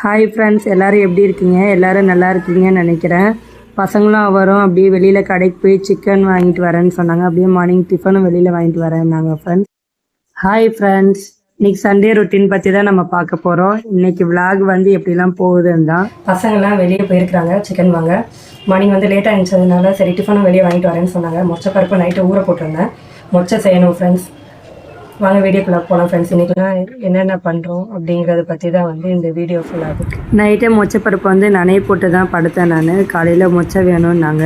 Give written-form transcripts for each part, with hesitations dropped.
Hi friends, எல்லோரும் எப்படி இருக்கீங்க? எல்லோரும் நல்லா இருக்கீங்கன்னு நினைக்கிறேன். பசங்களும் அவரும் அப்படியே வெளியில் கடைக்கு போய் சிக்கன் வாங்கிட்டு வரேன்னு சொன்னாங்க. அப்படியே மார்னிங் டிஃபனும் வெளியில் வாங்கிட்டு வரேன்னாங்க ஃப்ரெண்ட்ஸ். ஹாய் ஃப்ரெண்ட்ஸ், இன்றைக்கி சண்டே ரொட்டீன் பற்றி தான் நம்ம பார்க்க போகிறோம். இன்றைக்கி விளாக் வந்து எப்படிலாம் போகுதுன்னு தான். பசங்கள்லாம் வெளியே போயிருக்கிறாங்க சிக்கன் வாங்க. மார்னிங் வந்து லேட்டாக இருந்துச்சதுனால சரி டிஃபனும் வெளியே வாங்கிட்டு வரேன்னு சொன்னாங்க. மொச்சை பருப்பு நைட்டு ஊற போட்டிருந்தேன். மொச்சை செய்யணும் ஃப்ரெண்ட்ஸ். வாங்க வீடியோக்குள்ளே போகலாம் ஃப்ரெண்ட்ஸ். இன்றைக்கெலாம் என்னென்ன பண்ணுறோம் அப்படிங்கிறத பற்றி தான் வந்து இந்த வீடியோ ஃபுல்லாக. நைட்டே மொச்சப்பருப்பு வந்து நனைய போட்டு தான் படுத்தேன் நான். காலையில் மொச்சை வேணும்னாங்க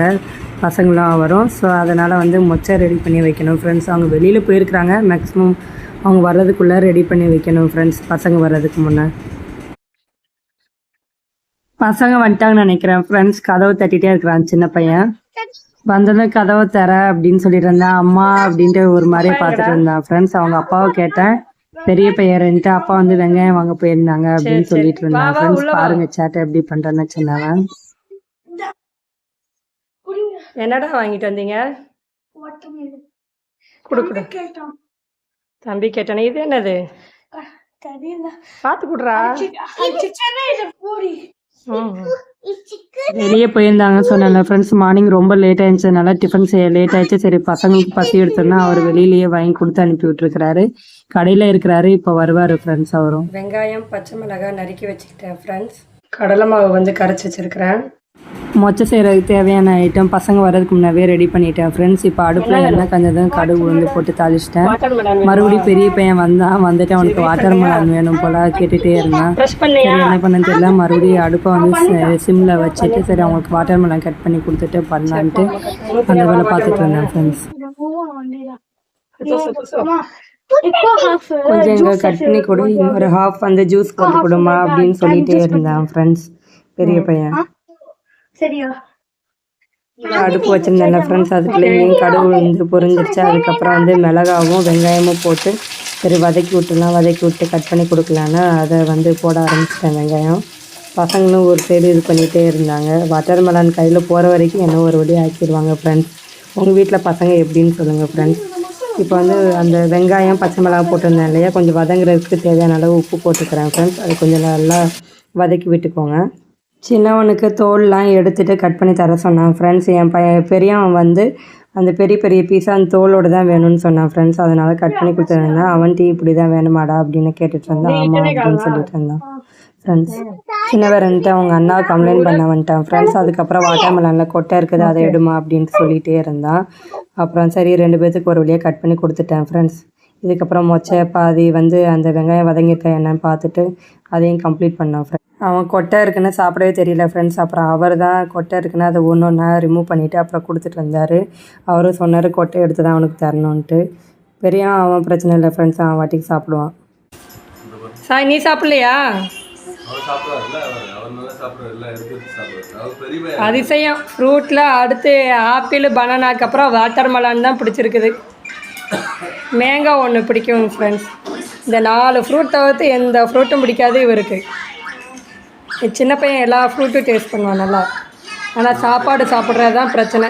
பசங்களாம் வரும். ஸோ அதனால் வந்து மொச்சை ரெடி பண்ணி வைக்கணும் ஃப்ரெண்ட்ஸ். அவங்க வெளியில் போயிருக்கிறாங்க. மேக்ஸிமம் அவங்க வர்றதுக்குள்ளே ரெடி பண்ணி வைக்கணும் ஃப்ரெண்ட்ஸ், பசங்க வர்றதுக்கு முன்னே. பசங்க வந்துட்டாங்கன்னு நினைக்கிறேன் ஃப்ரெண்ட்ஸ். கதவை தட்டிகிட்டே இருக்கிறான் சின்ன பையன். வந்ததும் கதவை தர அப்படின்னு சொல்லிட்டு இருந்தேன். அம்மா அப்படின்ட்டு ஒரு மாதிரியே பார்த்துட்டு இருந்தான் ஃப்ரெண்ட்ஸ். அவங்க அப்பாவை கேட்டேன், பெரிய பையன்ட்டு. அப்பா வந்து வெங்காயம் வாங்க போயிருந்தாங்க அப்படின்னு சொல்லிட்டு இருந்தாங்க ஃப்ரெண்ட்ஸ். பாருங்க சேட்டை எப்படி பண்றேன்னு சொன்னவன். என்னடா வாங்கிட்டு வந்தீங்க? குடு தம்பி கேட்டானே. இது என்னது? பார்த்து குடுறா. வெளியே போயிருந்தாங்க சொன்னேன் ஃப்ரெண்ட்ஸ். மார்னிங் ரொம்ப லேட் ஆயிடுச்சதுனால டிஃபன் செய்ய லேட் ஆயிடுச்சு. சரி பசங்களுக்கு பசி எடுத்தோன்னா அவர் வெளியிலேயே வாங்கி கொடுத்து அனுப்பி விட்டுருக்கிறாரு. கடையில் இருக்கிறாரு, இப்போ வருவார் ஃப்ரெண்ட்ஸ் அவரும். வெங்காயம் பச்சை மிளகாய் நறுக்கி வச்சுக்கிட்டேன் ஃப்ரெண்ட்ஸ். கடலை மாவு வந்து கரைச்சி வச்சுருக்கிறேன். மொச்சை செய்கிறதுக்கு தேவையான ஐட்டம் பசங்க வர்றதுக்கு முன்னாவே ரெடி பண்ணிட்டேன் ஃப்ரெண்ட்ஸ். இப்போ அடுப்பில் எண்ணெய் கஞ்சதும் கடுகு வந்து போட்டு தாளிச்சிட்டேன். மறுபடியும் பெரிய பையன் வந்துட்டு அவனுக்கு வாட்டர் மெலன் வேணும் போல் கேட்டுகிட்டே இருந்தான். சரி என்ன பண்ணன்னு தெரியல. மறுபடியும் அடுப்பை வந்து சிம்மில் வச்சுட்டு சரி அவங்களுக்கு வாட்டர் மெலன் கட் பண்ணி கொடுத்துட்டு பண்ணலான்ட்டு அந்த வேலை பார்த்துட்டு இருந்தேன் ஃப்ரெண்ட்ஸ். கொஞ்சம் இங்கே கட் பண்ணி கொடு, இன்னொரு ஹாஃப் வந்து ஜூஸ் போட்டு கொடுமா அப்படின்னு சொல்லிகிட்டே இருந்தான் ஃப்ரெண்ட்ஸ் பெரிய பையன். அடுப்பு வச்சுருந்தேன் ஃப்ரெண்ட்ஸ். அதுக்குள்ளேயும் கடுகு வந்து பொரிஞ்சிருச்சு. அதுக்கப்புறம் வந்து மிளகாவும் வெங்காயமும் போட்டு சரி வதக்கி விட்டுலாம். வதக்கி விட்டு கட் பண்ணி கொடுக்கலான்னு அதை வந்து போட ஆரம்பிச்சிட்டேன் வெங்காயம். பசங்களும் ஒரு சைடு இது பண்ணிகிட்டே இருந்தாங்க. வாட்டர் மெலன் கையில் போகிற வரைக்கும் என்ன ஒரு வழி ஆக்கிடுவாங்க ஃப்ரெண்ட்ஸ். உங்கள் வீட்டில் பசங்க எப்படின்னு சொல்லுங்கள் ஃப்ரெண்ட்ஸ். இப்போ வந்து அந்த வெங்காயம் பச்சை மிளகா போட்டிருந்தேன் இல்லையா, கொஞ்சம் வதங்குறதுக்கு தேவையான அளவு உப்பு போட்டுக்கிறேன் ஃப்ரெண்ட்ஸ். அது கொஞ்சம் நல்லா வதக்கி விட்டுக்கோங்க. சின்னவனுக்கு தோல்லாம் எடுத்துகிட்டு கட் பண்ணி தர சொன்னான் ஃப்ரெண்ட்ஸ். என் பெரியவன் வந்து அந்த பெரிய பெரிய பீஸாக அந்த தோலோடு தான் வேணும்னு சொன்னான் ஃப்ரெண்ட்ஸ். அதனால் கட் பண்ணி கொடுத்துருந்தேன். அவன்ட்டு இப்படி தான் வேணுமாடா அப்படின்னு கேட்டுட்டு இருந்தான். ஆமாம் அப்படின்னு சொல்லிட்டு இருந்தான் ஃப்ரெண்ட்ஸ். சின்னவரன்ட்டு அவங்க அண்ணாவை கம்ப்ளைண்ட் பண்ண வந்துட்டான் ஃப்ரெண்ட்ஸ். அதுக்கப்புறம் வாட்டர் மெலனில் கொட்டை இருக்குது அதை எடுமா அப்படின்ட்டு சொல்லிகிட்டே இருந்தான். அப்புறம் சரி 2 பேர்த்துக்கு ஒரு வழியாக கட் பண்ணி கொடுத்துட்டேன் ஃப்ரெண்ட்ஸ். இதுக்கப்புறம் மொச்சை பாதி வந்து அந்த வெங்காயம் வதங்கியிருக்க என்னன்னு பார்த்துட்டு அதையும் கம்ப்ளீட் பண்ணான் ஃப்ரெண்ட்ஸ். அவன் கொட்டை இருக்குன்னு சாப்பிடவே தெரியல ஃப்ரெண்ட்ஸ். அப்புறம் அவர் தான் கொட்டை இருக்குன்னு அதை ஒன்று ஒன்றா ரிமூவ் பண்ணிவிட்டு அப்புறம் கொடுத்துட்டு வந்தார். அவரும் சொன்னார் கொட்டை எடுத்து தான் அவனுக்கு தரணுன்ட்டு. பெரியவன் அவன் பிரச்சனை இல்லை ஃப்ரெண்ட்ஸ், அவன் வாட்டிக்கு சாப்பிடுவான். சாய் நீ சாப்பிட்லையா? அதிசயம். ஃப்ரூட்டில் அடுத்து ஆப்பிள் பனானாக்கு அப்புறம் வாட்டர் மெலன் தான் பிடிச்சிருக்குது. மேங்கா ஒன்று பிடிக்கும் ஃப்ரெண்ட்ஸ். இந்த 4 ஃப்ரூட் தவிர்த்து எந்த ஃப்ரூட்டும் பிடிக்காது இவருக்கு. சின்ன பையன் எல்லா ஃப்ரூட்டும் டேஸ்ட் பண்ணுவான் நல்லா. ஆனால் சாப்பாடு சாப்பிட்றது தான் பிரச்சனை.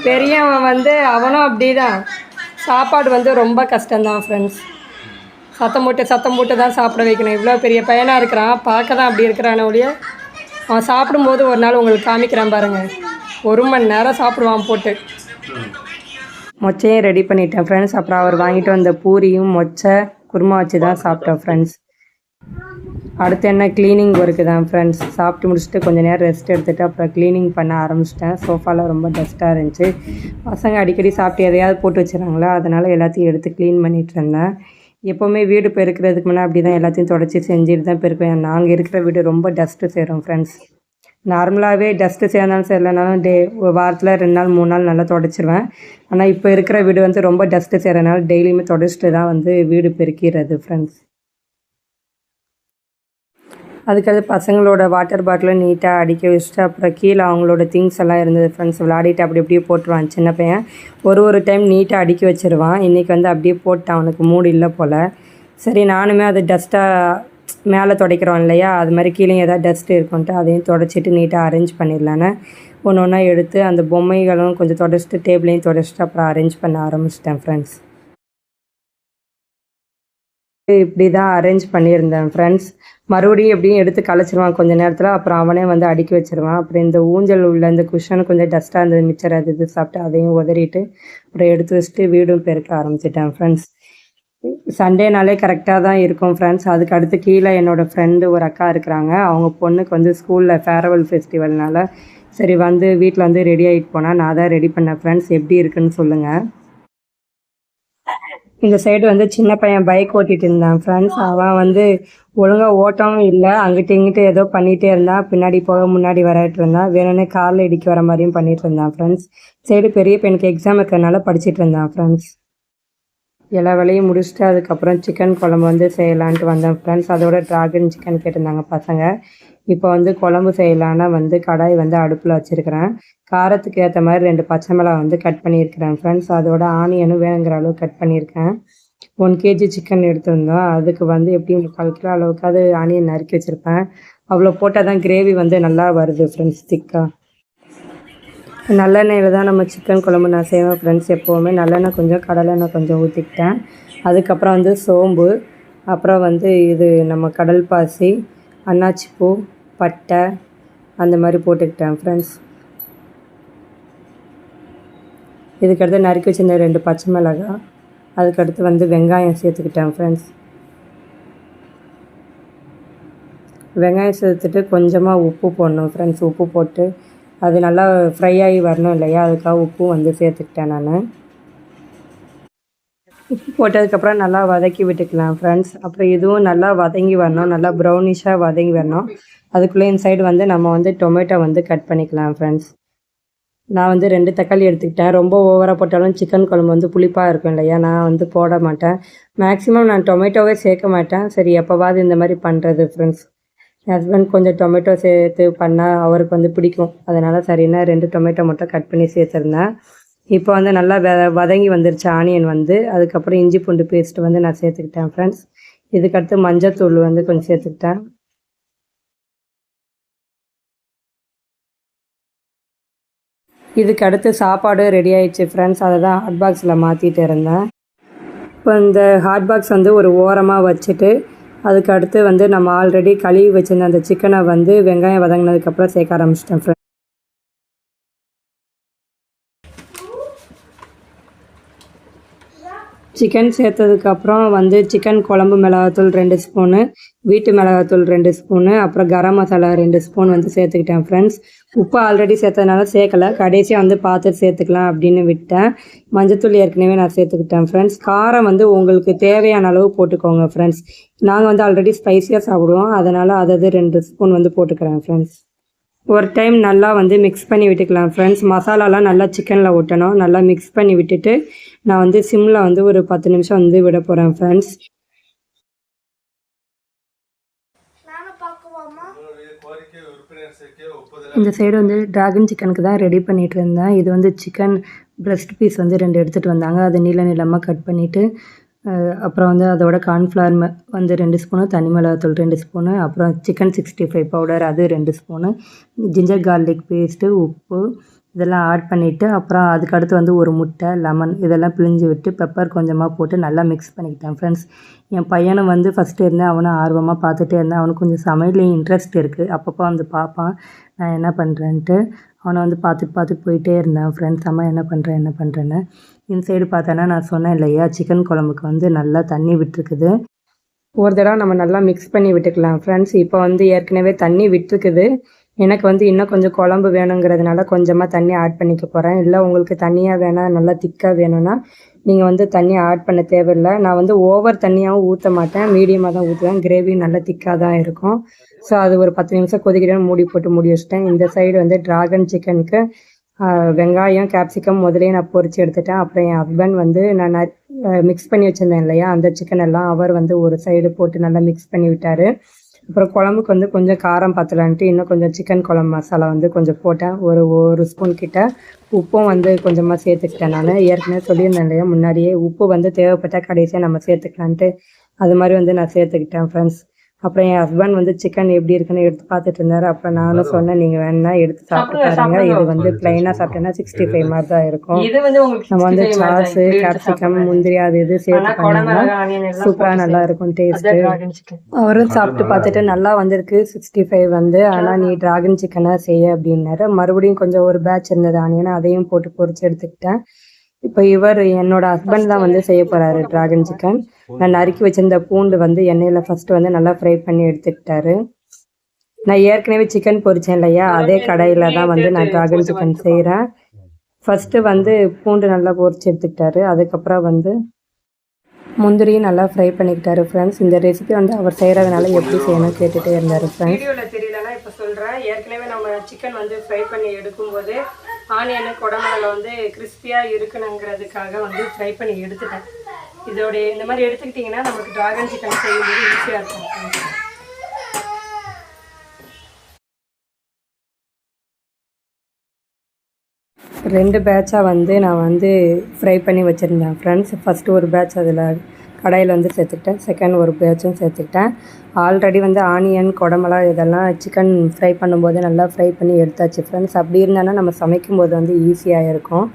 பெரியவன் வந்து அவனும் அப்படி தான். சாப்பாடு வந்து ரொம்ப கஷ்டம்தான் ஃப்ரெண்ட்ஸ். சத்தம் போட்டு தான் சாப்பிட வைக்கணும். இவ்வளோ பெரிய பையனாக இருக்கிறான், பார்க்க தான் அப்படி இருக்கிறான ஒழிய அவன் சாப்பிடும்போது ஒரு நாள் உங்களுக்கு காமிக்கிறான் பாருங்கள். 1 மணி நேரம் சாப்பிடுவான் போட்டு. மொச்சையும் ரெடி பண்ணிட்டேன் ஃப்ரெண்ட்ஸ். அப்புறம் அவர் வாங்கிட்டு வந்த பூரியும் மொச்சை குருமா வச்சு தான் சாப்பிட்டோம் ஃப்ரெண்ட்ஸ். அடுத்து என்ன க்ளீனிங் ஒர்க்கு தான் ஃப்ரெண்ட்ஸ். சாப்பிட்டு முடிச்சுட்டு கொஞ்சம் நேரம் ரெஸ்ட் எடுத்துகிட்டு அப்புறம் க்ளீனிங் பண்ண ஆரம்பிச்சிட்டேன். சோஃபாவில் ரொம்ப டஸ்ட்டாக இருந்துச்சு. பசங்க அடிக்கடி சாப்பிட்டு எதையாவது போட்டு வச்சுறாங்களா, அதனால் எல்லாத்தையும் எடுத்து க்ளீன் பண்ணிகிட்டு இருந்தேன். எப்போவுமே வீடு பெருக்கிறதுக்கு முன்னே அப்படி தான் எல்லாத்தையும் தொடச்சி செஞ்சுட்டு தான் பெருக்குவேன். நாங்கள் இருக்கிற வீடு ரொம்ப டஸ்ட்டு சேரும் ஃப்ரெண்ட்ஸ். நார்மலாகவே டஸ்ட்டு சேர்ந்தாலும் சரியில்லைனாலும் வாரத்தில் 2 நாள் 3 நாள் நல்லா தொடச்சிருவேன். ஆனால் இப்போ இருக்கிற வீடு வந்து ரொம்ப டஸ்ட்டு சேர்றதுனால டெய்லியுமே தொடச்சிட்டு தான் வந்து வீடு பெருக்கிறது ஃப்ரெண்ட்ஸ். அதுக்கடுத்து பசங்களோட வாட்டர் பாட்டிலும் நீட்டாக அடுக்கி வச்சுட்டு அப்புறம் கீழே அவங்களோட திங்ஸ் எல்லாம் இருந்தது ஃப்ரெண்ட்ஸ். விளையாடிட்டு அப்படி அப்படியே போட்டுருவான் சின்ன பையன். ஒரு டைம் நீட்டாக அடுக்கி வச்சுருவான். இன்றைக்கி வந்து அப்படியே போட்டான், அவனுக்கு மூடு இல்லை போல். சரி நானுமே அது டஸ்ட்டாக மேலே துடைக்கிறோம் இல்லையா, அது மாதிரி கீழே ஏதாவது டஸ்ட்டு இருக்குன்ட்டு அதையும் துடைச்சிட்டு நீட்டாக அரேஞ்ச் பண்ணிடலான்னு ஒன்று ஒன்றா எடுத்து அந்த பொம்மைகளும் கொஞ்சம் தொடச்சிட்டு டேபிளையும் தொடச்சிட்டு அப்புறம் அரேஞ்ச் பண்ண ஆரம்பிச்சிட்டேன் ஃப்ரெண்ட்ஸ். இப்படி தான் அரேஞ்ச் பண்ணியிருந்தேன் ஃப்ரெண்ட்ஸ். மறுபடியும் எப்படியும் எடுத்து கலைச்சிருவான் கொஞ்சம் நேரத்தில். அப்புறம் அவனே வந்து அடுக்கி வச்சிருவான். அப்புறம் இந்த ஊஞ்சல் உள்ள இந்த குஷன் கொஞ்சம் டஸ்ட்டாக இருந்தது, மிச்சர் அது இது சாப்பிட்டு அதையும் உதறிட்டு அப்புறம் எடுத்து வச்சுட்டு வீடும் பெருக்க ஆரம்பிச்சிட்டேன் ஃப்ரெண்ட்ஸ். சண்டேனாலே கரெக்டாக தான் இருக்கும் ஃப்ரெண்ட்ஸ். அதுக்கு அடுத்து கீழே என்னோடய ஃப்ரெண்டு ஒரு அக்கா இருக்கிறாங்க. அவங்க பொண்ணுக்கு வந்து ஸ்கூலில் ஃபேர்வெல் ஃபெஸ்டிவல்னால சரி வந்து வீட்டில் வந்து ரெடி ஆகிட்டு போனால் நான் தான் ரெடி பண்ணேன் ஃப்ரெண்ட்ஸ். எப்படி இருக்குன்னு சொல்லுங்கள். இந்த சைடு வந்து சின்ன பையன் பைக் ஓட்டிகிட்டு இருந்தான் ஃப்ரெண்ட்ஸ். அவன் வந்து ஒழுங்காக ஓட்டவும் இல்லை, அங்கிட்டு இங்கிட்டு ஏதோ பண்ணிகிட்டே இருந்தான். பின்னாடி போக முன்னாடி வராட்டு இருந்தான். வேணும்னே காரில் இடிக்க வர மாதிரியும் பண்ணிகிட்டு இருந்தான் ஃப்ரெண்ட்ஸ். சைடு பெரிய பையனுக்கு எக்ஸாம் இருக்கிறதுனால படிச்சுட்டு இருந்தான் ஃப்ரெண்ட்ஸ். எல்லா வேலையும் முடிச்சுட்டு அதுக்கப்புறம் சிக்கன் குழம்பு வந்து செய்யலான்ட்டு வந்தேன் ஃப்ரெண்ட்ஸ். அதோட ட்ராகன் சிக்கன் கேட்டிருந்தாங்க பசங்க. இப்போ வந்து குழம்பு செய்யலான்னா வந்து கடாய் வந்து அடுப்பில் வச்சுருக்கிறேன். காரத்துக்கு ஏற்ற மாதிரி 2 பச்சை மிளகாய் வந்து கட் பண்ணியிருக்கிறேன் ஃப்ரெண்ட்ஸ். அதோட ஆனியனும் வேணுங்கிற அளவு கட் பண்ணியிருக்கேன். 1 kg சிக்கன் எடுத்திருந்தோம். அதுக்கு வந்து எப்படியும் 3/4 கிலோ அளவுக்கு அது ஆனியன் நறுக்கி வச்சுருப்பேன். அவ்வளோ போட்டால் தான் கிரேவி வந்து நல்லா வருது ஃப்ரெண்ட்ஸ், திக்காக. நல்லெண்ணெயில் தான் நம்ம சிக்கன் குழம்பு நான் செய்வேன் ஃப்ரெண்ட்ஸ். எப்போவுமே நல்லெண்ணெய் கொஞ்சம் கடலெண்ணெய் கொஞ்சம் ஊற்றிக்கிட்டேன். அதுக்கப்புறம் வந்து சோம்பு, அப்புறம் வந்து இது நம்ம கடல் பாசி, அன்னாச்சிப்பூ, பட்டை அந்த மாதிரி போட்டுக்கிட்டேன் ஃப்ரெண்ட்ஸ். இதுக்கடுத்து நறுக்கி வச்சிருந்த 2 பச்சை மிளகாய், அதுக்கடுத்து வந்து வெங்காயம் சேர்த்துக்கிட்டேன் ஃப்ரெண்ட்ஸ். வெங்காயம் சேர்த்துட்டு கொஞ்சமாக உப்பு போடணும் ஃப்ரெண்ட்ஸ். உப்பு போட்டு அது நல்லா ஃப்ரை ஆகி வரணும் இல்லையா, அதுக்காக உப்பு வந்து சேர்த்துக்கிட்டேன் நான். உப்பு போட்டதுக்கப்புறம் நல்லா வதக்கி விட்டுக்கலாம் ஃப்ரெண்ட்ஸ். அப்புறம் இதுவும் நல்லா வதங்கி வரணும், நல்லா ப்ரௌனிஷாக வதங்கி வரணும். அதுக்குள்ளே இந்த சைடு வந்து நம்ம வந்து டொமேட்டோ வந்து கட் பண்ணிக்கலாம் ஃப்ரெண்ட்ஸ். நான் வந்து 2 தக்காளி எடுத்துக்கிட்டேன். ரொம்ப ஓவராக போட்டாலும் சிக்கன் குழம்பு வந்து புளிப்பாக இருக்கும் இல்லையா, நான் வந்து போட மாட்டேன். மேக்ஸிமம் நான் டொமேட்டோவே சேர்க்க மாட்டேன். சரி எப்போவாது இந்த மாதிரி பண்ணுறது ஃப்ரெண்ட்ஸ். என் ஹஸ்பண்ட் கொஞ்சம் டொமேட்டோ சேர்த்து பண்ணால் அவருக்கு வந்து பிடிக்கும். அதனால் சரின்னா 2 டொமேட்டோ மட்டும் கட் பண்ணி சேர்த்துருந்தேன். இப்போ வந்து நல்லா வதங்கி வந்துருச்சு ஆனியன் வந்து. அதுக்கப்புறம் இஞ்சி பூண்டு பேஸ்ட்டு வந்து நான் சேர்த்துக்கிட்டேன் ஃப்ரெண்ட்ஸ். இதுக்கடுத்து மஞ்சத்தூள் வந்து கொஞ்சம் சேர்த்துக்கிட்டேன். இதுக்கு அடுத்து சாப்பாடு ரெடி ஆயிடுச்சு ஃப்ரெண்ட்ஸ். அதை தான் ஹாட் பாக்ஸில் மாற்றிட்டு இருந்தேன். இப்போ இந்த ஹாட் பாக்ஸ் வந்து ஒரு ஓரமாக வச்சுட்டு அதுக்கு அடுத்து வந்து நம்ம ஆல்ரெடி கழுவி வச்சுருந்த அந்த சிக்கனை வந்து வெங்காயம் வதங்கினதுக்கப்புறம் சேர்க்க ஆரம்பிச்சிட்டேன் ஃப்ரெண்ட்ஸ். சிக்கன் சேர்த்ததுக்கப்புறம் வந்து சிக்கன் குழம்பு மிளகாத்தூள் 2 ஸ்பூனு, வீட்டு மிளகாத்தூள் 2 ஸ்பூனு, அப்புறம் கரம் மசாலா 2 ஸ்பூன் வந்து சேர்த்துக்கிட்டேன் ஃப்ரெண்ட்ஸ். உப்பு ஆல்ரெடி சேர்த்ததுனால சேர்க்கலை, கடைசியாக வந்து பார்த்துட்டு சேர்த்துக்கலாம் அப்படின்னு விட்டேன். மஞ்சத்தூள் ஏற்கனவே நான் சேர்த்துக்கிட்டேன் ஃப்ரெண்ட்ஸ். காரம் வந்து உங்களுக்கு தேவையான அளவு போட்டுக்கோங்க ஃப்ரெண்ட்ஸ். நாங்கள் வந்து ஆல்ரெடி ஸ்பைஸியாக சாப்பிடுவோம், அதனால் அது 2 ஸ்பூன் வந்து போட்டுக்கிறேன் ஃப்ரெண்ட்ஸ். ஒரு டைம் நல்லா வந்து மிக்ஸ் பண்ணி விட்டுக்கலாம் ஃப்ரெண்ட்ஸ். மசாலாலாம் நல்லா சிக்கனில் ஒட்டணும். நல்லா மிக்ஸ் பண்ணி விட்டுட்டு நான் வந்து சிம்மில் வந்து ஒரு 10 நிமிஷம் வந்து விட போகிறேன் ஃப்ரெண்ட்ஸ். இந்த சைடு வந்து ட்ராகன் சிக்கனுக்கு தான் ரெடி பண்ணிகிட்டு இருந்தேன். இது வந்து சிக்கன் பிரெஸ்ட் பீஸ் வந்து 2 எடுத்துகிட்டு வந்தாங்க. அதை நீளமாக கட் பண்ணிவிட்டு அப்புறம் வந்து அதோட கார்ன்ஃப்ளவர் வந்து 2 ஸ்பூனு, தனி மிளகாத்தூள் 2 ஸ்பூனு, அப்புறம் சிக்கன் 65 பவுடர் அது 2 ஸ்பூனு, ஜிஞ்சர் கார்லிக் பேஸ்ட்டு, உப்பு இதெல்லாம் ஆட் பண்ணிவிட்டு அப்புறம் அதுக்கடுத்து வந்து ஒரு முட்டை, லெமன் இதெல்லாம் பிழிஞ்சு விட்டு பெப்பர் கொஞ்சமாக போட்டு நல்லா மிக்ஸ் பண்ணிக்கிட்டேன் ஃப்ரெண்ட்ஸ். என் பையனும் வந்து ஃபஸ்ட்டு இருந்தேன், அவனும் ஆர்வமாக பார்த்துட்டே இருந்தேன். அவனுக்கு கொஞ்சம் சமையலையும் இன்ட்ரெஸ்ட் இருக்குது. அப்பப்போ வந்து பார்ப்பான் நான் என்ன பண்ணுறேன்ட்டு. அவனை வந்து பார்த்துட்டு போயிட்டே இருந்தேன் ஃப்ரெண்ட்ஸ். அம்மா என்ன பண்ணுறேன்னு. இந்த சைடு பார்த்தோன்னா நான் சொன்னேன் இல்லையா, சிக்கன் குழம்புக்கு வந்து நல்லா தண்ணி விட்டுருக்குது. ஒரு தடவை நம்ம நல்லா மிக்ஸ் பண்ணி விட்டுக்கலாம் ஃப்ரெண்ட்ஸ். இப்போ வந்து ஏற்கனவே தண்ணி விட்டுருக்குது. எனக்கு வந்து இன்னும் கொஞ்சம் குழம்பு வேணுங்கிறதுனால கொஞ்சமாக தண்ணி ஆட் பண்ணிக்க போகிறேன். இல்லை உங்களுக்கு தண்ணியாக வேணாம், நல்லா திக்காக வேணும்னா நீங்கள் வந்து தண்ணி ஆட் பண்ண தேவையில்லை. நான் வந்து ஓவர் தண்ணியாகவும் ஊற்ற மாட்டேன், மீடியமாக தான் ஊற்றுவேன். கிரேவி நல்லா திக்காக தான் இருக்கும். ஸோ அது ஒரு 10 நிமிஷம் கொதிக்கிட்டேன்னு மூடி போட்டு மூடி வச்சிட்டேன். இந்த சைடு வந்து ட்ராகன் சிக்கனுக்கு வெங்காயம் கேப்சிகம் முதலே நான் பொரித்து எடுத்துட்டேன். அப்புறம் என் ஹஸ்பண்ட் வந்து நான் மிக்ஸ் பண்ணி வச்சுருந்தேன் இல்லையா, அந்த சிக்கன் எல்லாம் அவர் வந்து ஒரு சைடு போட்டு நல்லா மிக்ஸ் பண்ணி விட்டார். அப்புறம் குழம்புக்கு வந்து கொஞ்சம் காரம் பத்தலான்ட்டு இன்னும் கொஞ்சம் சிக்கன் குழம்பு மசாலா வந்து கொஞ்சம் போட்டேன். ஒரு ஸ்பூன் கிட்ட உப்பும் வந்து கொஞ்சமாக சேர்த்துக்கிட்டேன். நான் ஏற்கனவே சொல்லியிருந்தேன் இல்லையா முன்னாடியே, உப்பு வந்து தேவைப்பட்டால் கடைசியாக நம்ம சேர்த்துக்கலான்ட்டு, அது மாதிரி வந்து நான் சேர்த்துக்கிட்டேன் ஃப்ரெண்ட்ஸ். அப்புறம் என் ஹஸ்பண்ட் வந்து சிக்கன் எப்படி இருக்குன்னு எடுத்து பார்த்துட்டு இருந்தாரு. அப்புறம் நானும் சொன்னேன், நீங்கள் வேணா எடுத்து சாப்பிட்டு பாருங்க, இது வந்து பிளைனாக சாப்பிட்டேன்னா 65 மாதிரி தான் இருக்கும். நம்ம வந்து சாஸு கேப்சிகம் முந்திரி அது இது சேர்த்து பண்ணோம்னா சூப்பராக நல்லா இருக்கும் டேஸ்ட்டு. அவரும் சாப்பிட்டு பார்த்துட்டு நல்லா வந்திருக்கு 65 வந்து. ஆனால் நீ டிராகன் சிக்கனாக செய்ய அப்படின்னாரு. மறுபடியும் கொஞ்சம் ஒரு பேட்ச் இருந்தது ஆனியன், அதையும் போட்டு பொரிச்சு எடுத்துக்கிட்டேன். இப்போ என்னோட ஹஸ்பண்ட் தான் வந்து செய்ய போகிறாரு டிராகன் சிக்கன். நான் நறுக்கி வச்சிருந்த பூண்டு வந்து எண்ணெயில் ஃபஸ்ட்டு வந்து நல்லா ஃப்ரை பண்ணி எடுத்துக்கிட்டாரு. நான் ஏற்கனவே சிக்கன் பொரிச்சேன் இல்லையா, அதே கடையில் தான் வந்து நான் டிராகன் சிக்கன் செய்கிறேன். ஃபஸ்ட்டு வந்து பூண்டு நல்லா பொரிச்சு எடுத்துக்கிட்டாரு. அதுக்கப்புறம் வந்து முந்திரியும் நல்லா ஃப்ரை பண்ணிக்கிட்டாரு ஃப்ரெண்ட்ஸ். இந்த ரெசிபி வந்து அவர் செய்கிறதுனால எப்படி செய்யணும் கேட்டுகிட்டே இருந்தார் ஃப்ரெண்ட்ஸ். வீடியோவில் தெரியலன்னா இப்போ சொல்கிறேன். ஏற்கனவே நம்ம சிக்கன் வந்து ஃப்ரை பண்ணி எடுக்கும்போது ஆனியனு குடமிளகா வந்து கிறிஸ்பியாக இருக்கணுங்கிறதுக்காக வந்து ஃப்ரை பண்ணி எடுத்துட்டேன். இதோடைய இந்த மாதிரி எடுத்துக்கிட்டிங்கன்னா நமக்கு டிராகன் சிக்கன் செய்யும்போது ஈஸியாக இருக்கும். 2 பேட்சாக வந்து நான் வந்து ஃப்ரை பண்ணி வச்சுருந்தேன் ஃப்ரெண்ட்ஸ். ஃபஸ்ட்டு ஒரு பேட்ச் அதில் கடாயில் வந்து சேர்த்துக்கிட்டேன். செகண்ட் ஒரு பேட்சும் சேர்த்துக்கிட்டேன். ஆல்ரெடி வந்து ஆனியன் குடமிளகா இதெல்லாம் சிக்கன் ஃப்ரை பண்ணும்போது நல்லா ஃப்ரை பண்ணி எடுத்தாச்சு ஃப்ரெண்ட்ஸ். அப்படி இருந்தாலும் நம்ம சமைக்கும்போது வந்து ஈஸியாக இருக்கும்.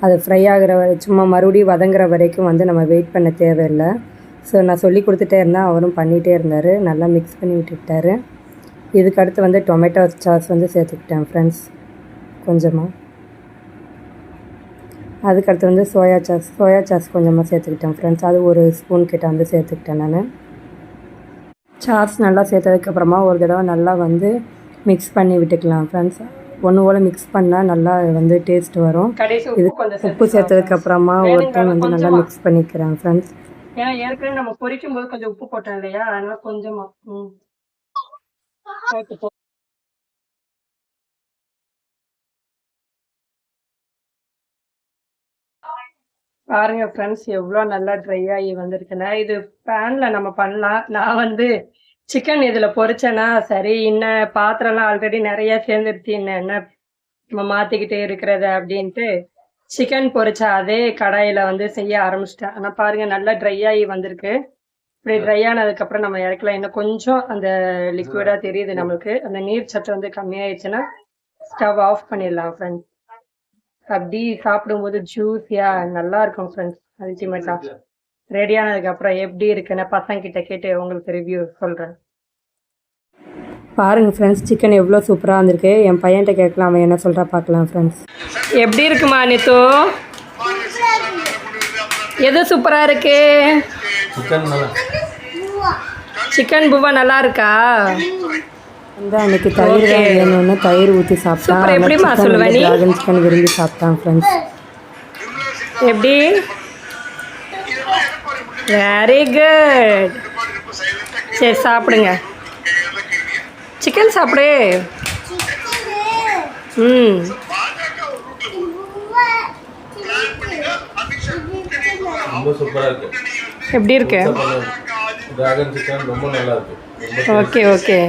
அது ஃப்ரை ஆகிற சும்மா மறுபடியும் வதங்குற வரைக்கும் வந்து நம்ம வெயிட் பண்ண தேவையில்லை. ஸோ நான் சொல்லி கொடுத்துட்டே இருந்தேன், அவரும் பண்ணிகிட்டே இருந்தார். நல்லா மிக்ஸ் பண்ணி விட்டுக்கிட்டாரு. இதுக்கடுத்து வந்து டொமேட்டோ சாஸ் வந்து சேர்த்துக்கிட்டேன் ஃப்ரெண்ட்ஸ் கொஞ்சமாக. அதுக்கடுத்து வந்து சோயா சாஸ் கொஞ்சமாக சேர்த்துக்கிட்டேன் ஃப்ரெண்ட்ஸ். அது ஒரு ஸ்பூன் கிட்ட வந்து சேர்த்துக்கிட்டேன் நான். சாஸ் நல்லா சேர்த்ததுக்கப்புறமா ஒரு தடவை நல்லா வந்து மிக்ஸ் பண்ணி விட்டுக்கலாம் ஃப்ரெண்ட்ஸ். ஒன்று போல் மிக்ஸ் பண்ணால் நல்லா வந்து டேஸ்ட் வரும். இது உப்பு சேர்த்ததுக்கப்புறமா ஒரு டைம் வந்து நல்லா மிக்ஸ் பண்ணிக்கிறேன் ஃப்ரெண்ட்ஸ். ஏன்னா ஏற்கனவே நம்ம பொரிக்கும் போது கொஞ்சம் உப்பு போட்டோம் இல்லையா, அதனால கொஞ்சமாக பாருங்க ஃப்ரெண்ட்ஸ் எவ்வளோ நல்லா ட்ரை ஆகி வந்திருக்குன்னா. இது பேனில் நம்ம பண்ணலாம். நான் வந்து சிக்கன் இதில் பொரிச்சேன்னா சரி, இன்னும் பாத்திரம்லாம் ஆல்ரெடி நிறையா சேர்ந்துருச்சு, என்ன நம்ம மாற்றிக்கிட்டே இருக்கிறது அப்படின்ட்டு சிக்கன் பொரிச்ச அதே கடாயில் வந்து செய்ய ஆரம்பிச்சிட்டேன். ஆனால் பாருங்கள் நல்லா ட்ரை ஆகி வந்திருக்கு. இப்படி ட்ரை ஆனதுக்கப்புறம் நம்ம இறக்கலாம். இன்னும் கொஞ்சம் அந்த லிக்விடாக தெரியுது நம்மளுக்கு. அந்த நீர் சத்து வந்து கம்மியாயிடுச்சுன்னா ஸ்டவ் ஆஃப் பண்ணிடலாம் ஃப்ரெண்ட்ஸ். அப்படி சாப்பிடும்போது ஜூஸியாக நல்லா இருக்கும் ஃப்ரெண்ட்ஸ். அல்டிமேட்டாக ரெடி ஆனதுக்கப்புறம் எப்படி இருக்குன்னு பசங்கிட்ட கேட்டு உங்களுக்கு ரிவ்யூ சொல்கிறேன். பாருங்கள் ஃப்ரெண்ட்ஸ், சிக்கன் எவ்வளோ சூப்பராக வந்திருக்கு. என் பையன்கிட்ட கேட்கலாம், அவன் என்ன சொல்கிறா பார்க்கலாம் ஃப்ரெண்ட்ஸ். எப்படி இருக்குமா நித்து? எது சூப்பராக இருக்கு? சிக்கன் புவா நல்லா இருக்கா? வந்து அன்றைக்கி தயிர் வேணும்னு தயிர் ஊற்றி சாப்பிட்டான். எப்படிமா சொல்லுவேன்? டிராகன் சிக்கன் விரும்பி சாப்பிட்டான் ஃப்ரெண்ட்ஸ். எப்படி? Very good. சரி சாப்பிடுங்க, சிக்கன் சாப்பிடு. எப்படி இருக்கு? Okay okay.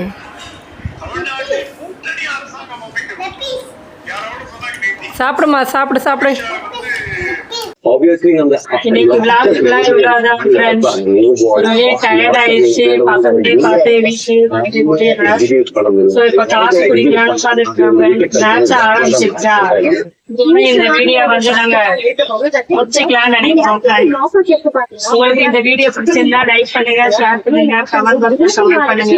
சாப்பிடுமா, சாப்பிடு சாப்பிடு. இன்னைக்கு விளாக் இவ்வளோதான் ஃப்ரெண்ட்ஸ். நிறைய டயர்ட் ஆயிடுச்சு, பசங்களே பார்த்து வீட்டு. ஸோ இப்போ காசு குடிக்கலாம்னு உட்காந்துருக்காங்க. மேட்ச் ஆரம்பிச்சிருச்சா? இந்த வீடியோ வந்து நாங்க முடிச்சுக்கலாம்னு நினைக்கிறோம். உங்களுக்கு இந்த வீடியோ பிடிச்சிருந்தா லைக் பண்ணுங்க, ஷேர் பண்ணுங்க, கமெண்ட் பாக்ஸ்ல கமெண்ட் பண்ணுங்க.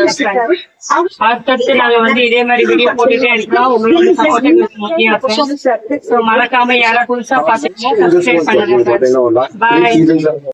அடுத்தடுத்து நாங்க வந்து இதே மாதிரி வீடியோ போட்டுட்டே இருக்கோம். உங்களுக்கு சப்போர்ட் எங்களுக்கு முக்கியம். ஸோ மறக்காம யாராவது புதுசா பார்த்துக்கோங்க, சப்ஸ்கிரைப் பண்ணுங்க. பாய்.